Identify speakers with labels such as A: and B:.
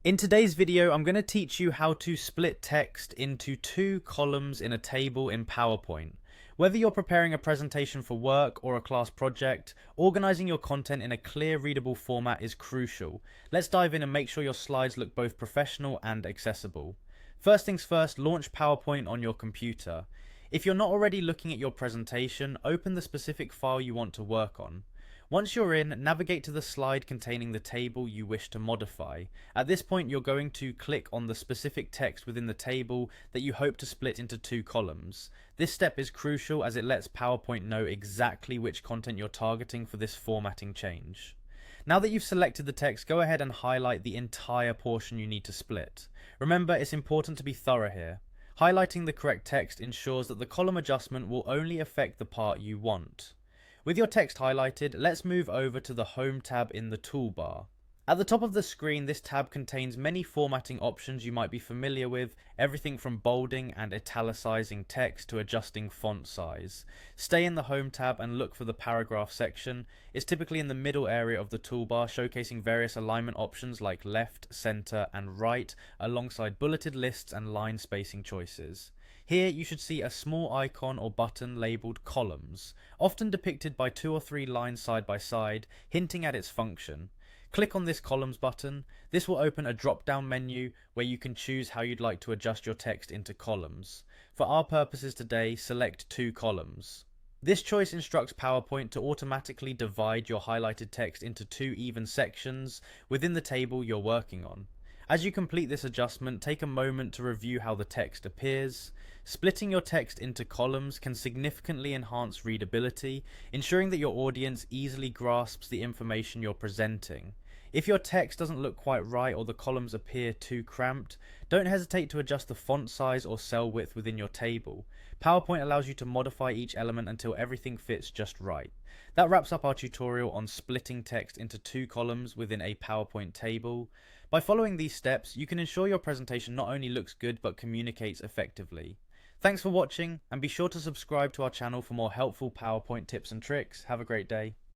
A: In today's video, I'm going to teach you how to split text into two columns in a table in PowerPoint. Whether you're preparing a presentation for work or a class project, organizing your content in a clear, readable format is crucial. Let's dive in and make sure your slides look both professional and accessible. First things first, launch PowerPoint on your computer. If you're not already looking at your presentation, open the specific file you want to work on. Once you're in, navigate to the slide containing the table you wish to modify. At this point, you're going to click on the specific text within the table that you hope to split into two columns. This step is crucial as it lets PowerPoint know exactly which content you're targeting for this formatting change. Now that you've selected the text, go ahead and highlight the entire portion you need to split. Remember, it's important to be thorough here. Highlighting the correct text ensures that the column adjustment will only affect the part you want. With your text highlighted, let's move over to the Home tab in the toolbar. At the top of the screen, this tab contains many formatting options you might be familiar with, everything from bolding and italicizing text to adjusting font size. Stay in the Home tab and look for the paragraph section. It's typically in the middle area of the toolbar, showcasing various alignment options like left, center, and right, alongside bulleted lists and line spacing choices. Here you should see a small icon or button labelled columns, often depicted by 2 or 3 lines side by side, hinting at its function. Click on this columns button. This will open a drop down menu where you can choose how you'd like to adjust your text into columns. For our purposes today, select 2 columns. This choice instructs PowerPoint to automatically divide your highlighted text into 2 even sections within the table you're working on. As you complete this adjustment, take a moment to review how the text appears. Splitting your text into columns can significantly enhance readability, ensuring that your audience easily grasps the information you're presenting. If your text doesn't look quite right or the columns appear too cramped, don't hesitate to adjust the font size or cell width within your table. PowerPoint allows you to modify each element until everything fits just right. That wraps up our tutorial on splitting text into 2 columns within a PowerPoint table. By following these steps, you can ensure your presentation not only looks good but communicates effectively. Thanks for watching, and be sure to subscribe to our channel for more helpful PowerPoint tips and tricks. Have a great day.